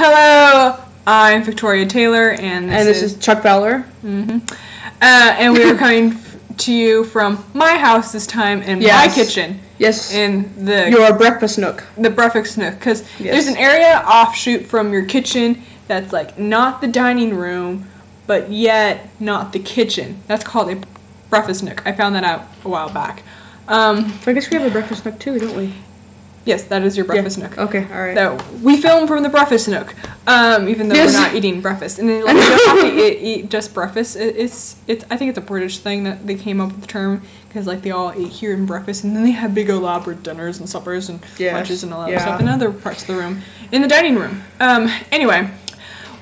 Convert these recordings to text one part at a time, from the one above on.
Hello, I'm Victoria Taylor, and this is Chuck Fowler. And we are coming to you from my house this time in my kitchen. Yes. In your breakfast nook. The breakfast nook, because there's an area offshoot from your kitchen that's like not the dining room, but yet not the kitchen. That's called a breakfast nook. I found that out a while back. So I guess we have a breakfast nook too, don't we? Yes, that is your breakfast nook. Okay, all right. So we film from the breakfast nook, even though we're not eating breakfast. And then, like, you don't have to eat just breakfast. It's. I think it's a British thing that they came up with the term because like they all eat here in breakfast, and then they have big elaborate dinners and suppers and lunches and all that stuff in other parts of the room, in the dining room. Anyway,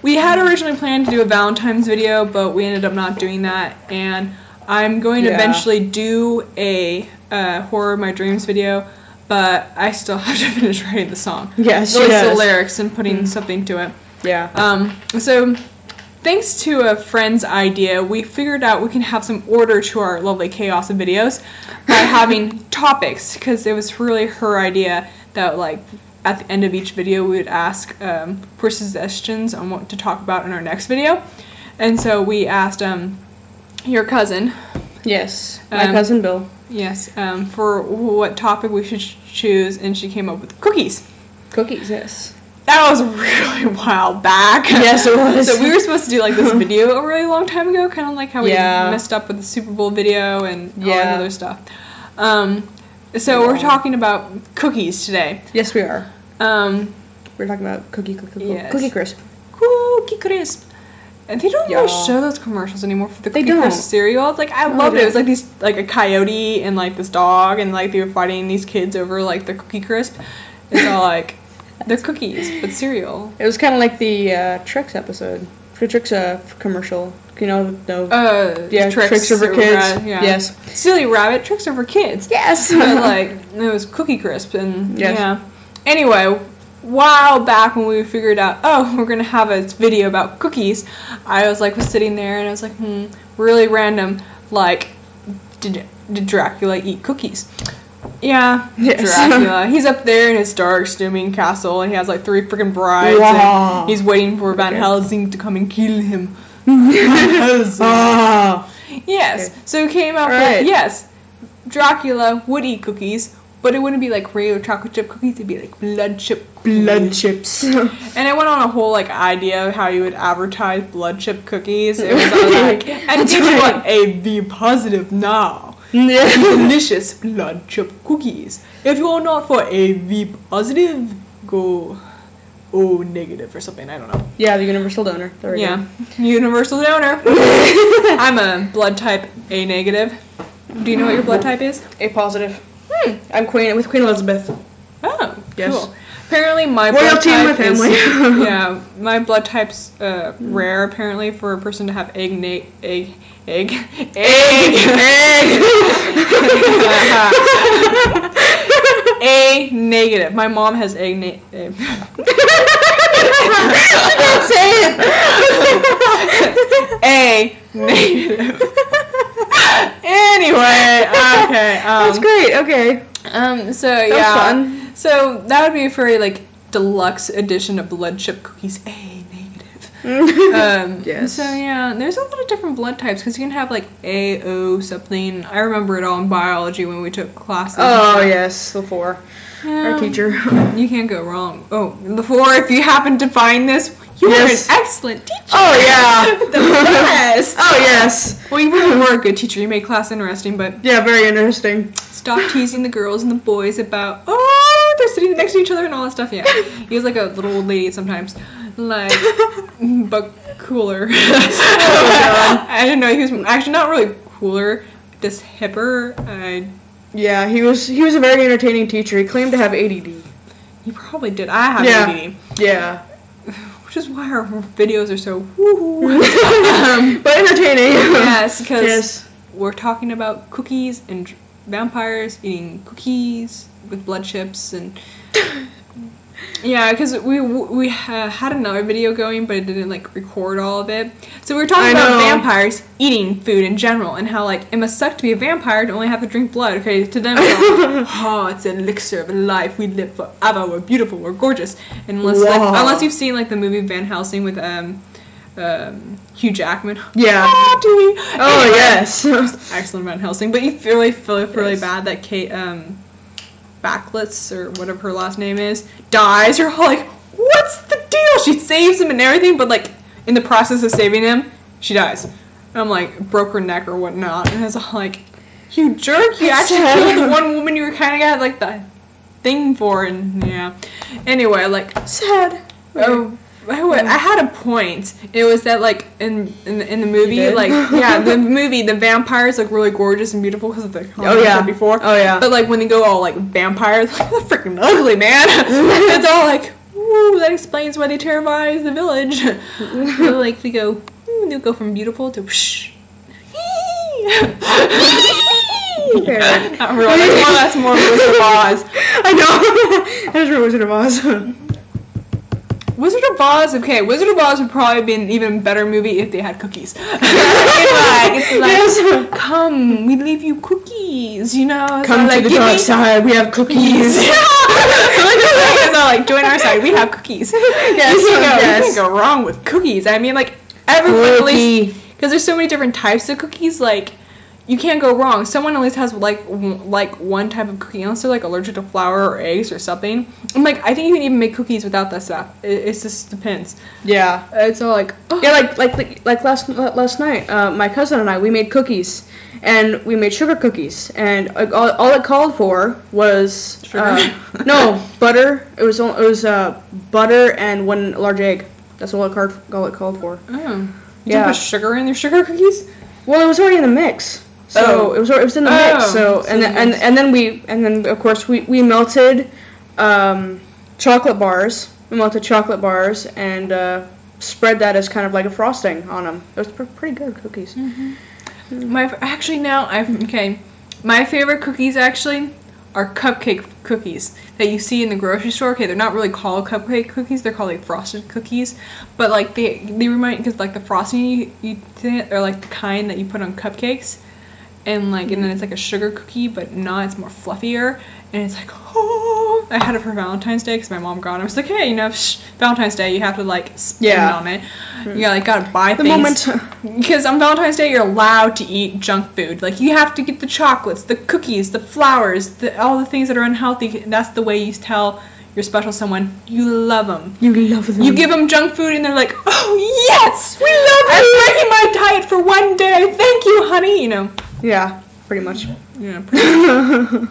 we had originally planned to do a Valentine's video, but we ended up not doing that, and I'm going to eventually do a Horror of My Dreams video. But I still have to finish writing the song. Yes, the lyrics and putting something to it. Yeah. So, thanks to a friend's idea, we figured out we can have some order to our lovely chaos of videos by having topics, because it was really her idea that, like, at the end of each video we would ask for suggestions on what to talk about in our next video. And so we asked your cousin. Yes, my cousin Bill. Yes, for what topic we should choose, and she came up with cookies. Cookies, yes. That was a really while back. Yes, it was. So we were supposed to do like this video a really long time ago, kind of like how we messed up with the Super Bowl video and all that other stuff. So we're talking about cookies today. Yes, we are. We're talking about Cookie Crisp. Cookie Crisp. And they don't really show those commercials anymore for the Cookie Crisp cereal. It's like, I loved it. It was like these, like a coyote and like this dog, and like they were fighting these kids over like the Cookie Crisp. It's all like, they're cookies, but cereal. It was kind of like the Trix episode. The Trix commercial. You know, Tricks are for kids. Yes. Silly Rabbit, Tricks are for kids. Yes. But like, it was Cookie Crisp, and Anyway, while back when we figured out, we're gonna have a video about cookies, I was sitting there and I was like, really random, like, did Dracula eat cookies? Yeah, Dracula. He's up there in his dark, stone castle, and he has like 3 freaking brides, and he's waiting for Van Helsing to come and kill him. Yes, so he came up with, yes, Dracula would eat cookies, but it wouldn't be like regular chocolate chip cookies, it'd be like blood chip cookies. Blood chips. And I went on a whole like idea of how you would advertise blood chip cookies. It was like, and if you want A/B positive now, delicious blood chip cookies. If you are not for A/B positive, go O negative or something, I don't know. Yeah, the universal donor. There we go. Universal donor. I'm a blood type A negative. Do you know what your blood type is? A positive. I'm Queen Elizabeth. Oh, yes. Cool. Apparently my blood type is my blood type's rare apparently for a person to have A negative. My mom has A negative. I can't say it. A negative. Anyway, okay. That's great. Okay. So that was fun. So that would be a very like deluxe edition of blood chip cookies. A negative. Yes. So yeah, there's a lot of different blood types because you can have like A, O, something. I remember it all in biology when we took classes. Oh yes, the 4. Our teacher. You can't go wrong. Oh, the 4. If you happen to find this, you are an excellent teacher. Oh yeah, the best. Oh yes. Well, you really were a good teacher. You made class interesting, but very interesting. Stop teasing the girls and the boys about they're sitting next to each other and all that stuff. Yeah, he was like a little old lady sometimes, like, but cooler. I didn't know he was actually not really cooler, just hipper. Yeah, he was a very entertaining teacher. He claimed to have ADD. He probably did. I have ADD. Yeah. Which is why our videos are so woo-hoo. But entertaining. Yes, because we're talking about cookies and vampires eating cookies with blood chips and Yeah, because we had another video going, but it didn't like record all of it. So we were talking about vampires eating food in general, and how like it must suck to be a vampire to only have to drink blood. Okay, to them, oh, it's an elixir of life. We live forever. We're beautiful. We're gorgeous. And unless you've seen like the movie Van Helsing with Hugh Jackman. Yeah. Oh yes. Excellent Van Helsing, but you feel really bad that Kate Backlitz, or whatever her last name is, dies. You're all like, what's the deal? She saves him and everything, but like in the process of saving him, she dies. And I'm like, broke her neck or whatnot, and it's all like, you jerk! You actually killed the one woman you were kind of got like the thing for, and yeah. Anyway, like sad. Oh. I had a point. It was that like in the movie, like the movie, the vampires look really gorgeous and beautiful because of the before. Oh yeah. But like when they go all like vampires, like, they're freaking ugly, man. It's all like, ooh, that explains why they terrorize the village. So, like they go from beautiful to whoosh. Not really. That's more Wizard of Oz. I know. That is from Wizard of Oz. Wizard of Oz, okay, Wizard of Oz would probably be an even better movie if they had cookies. It's like, come, we leave you cookies, you know? Come to the dark side, we have cookies. It's all like, join our side, we have cookies. Yes, you can't go wrong with cookies. I mean, like, everyone, at least, because there's so many different types of cookies, like, you can't go wrong. Someone at least has like one type of cookie, unless they're like allergic to flour or eggs or something. I'm like, I think you can even make cookies without that stuff. It just depends. Yeah, it's all like like last night. My cousin and I, we made cookies, and we made sugar cookies, and all it called for was no butter. It was butter and one large egg. That's all it called for. Oh, you put sugar in your sugar cookies? Well, it was already in the mix. So it was in the mix. So and then of course we melted chocolate bars. We melted chocolate bars and spread that as kind of like a frosting on them. It was pretty good cookies. Mm-hmm. My favorite cookies actually are cupcake cookies that you see in the grocery store. Okay, they're not really called cupcake cookies; they're called like frosted cookies. But like they remind, because like the frosting you are like the kind that you put on cupcakes. And like, and then it's like a sugar cookie, but not. It's more fluffier, and it's like, oh! I had it for Valentine's Day because my mom got it. I was like, hey, Valentine's Day, you have to like spend on it. You gotta buy things. Because on Valentine's Day, you're allowed to eat junk food. Like you have to get the chocolates, the cookies, the flowers, all the things that are unhealthy. That's the way you tell your special someone you love them. You love them. You give them junk food, and they're like, oh yes, we love it. I'm breaking my diet for one day. Thank you, honey. You know. Yeah, pretty much. Yeah, pretty much.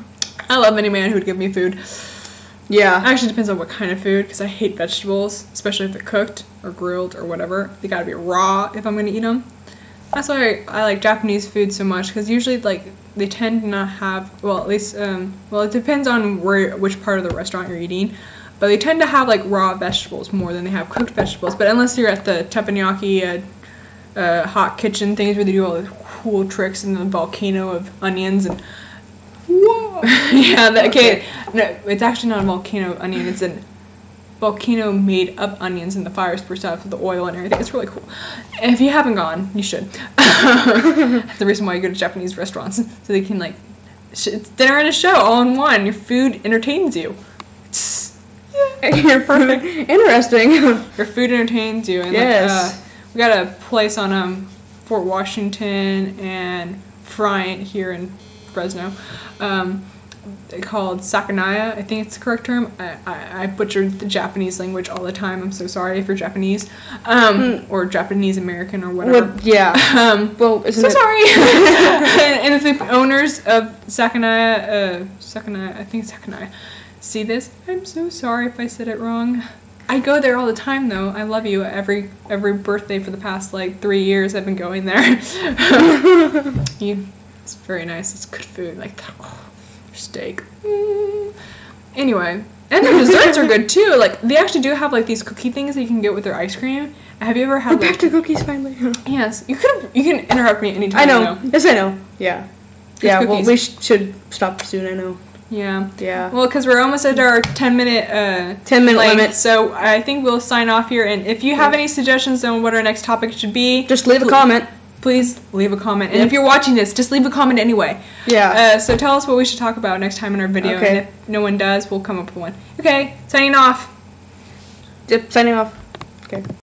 I love any man who would give me food. Yeah. Actually, depends on what kind of food, because I hate vegetables, especially if they're cooked or grilled or whatever. They gotta be raw if I'm gonna eat them. That's why I like Japanese food so much, because usually, like, they tend to not have, well, at least, it depends on which part of the restaurant you're eating, but they tend to have, like, raw vegetables more than they have cooked vegetables. But unless you're at the teppanyaki, hot kitchen things where they do all the cool tricks in the volcano of onions and whoa. No, it's actually not a volcano of onion, it's a volcano made of onions, and the fires burst out with the oil and everything. It's really cool. And if you haven't gone, you should. That's the reason why you go to Japanese restaurants, so they can like it's dinner and a show all in one. Your food entertains you. You're perfect. Interesting. Your food entertains you. And yes. Like, we got a place on Fort Washington and Bryant here in Fresno, called Sakanaya. I think it's the correct term. I butchered the Japanese language all the time. I'm so sorry if you're Japanese, or Japanese American or whatever. Well, yeah. Sorry. And if the owners of Sakanaya, I think it's Sakanaya, see this, I'm so sorry if I said it wrong. I go there all the time, though. I love you. Every birthday for the past, 3 years I've been going there. It's very nice. It's good food. Like, steak. Anyway. And their desserts are good, too. Like, they actually do have, these cookie things that you can get with their ice cream. Have you ever had, We're back to cookies, finally. Yes. You can interrupt me anytime. I know. Yes, I know. Yeah. Yeah, cookies. Well, we should stop soon, I know. Yeah. Yeah. Well, because we're almost at our 10-minute 10-minute limit. So I think we'll sign off here. And if you have any suggestions on what our next topic should be, just leave a comment. Please leave a comment. And if you're watching this, just leave a comment anyway. Yeah. So tell us what we should talk about next time in our video. Okay. And if no one does, we'll come up with one. Okay. Signing off. Yep. Signing off. Okay.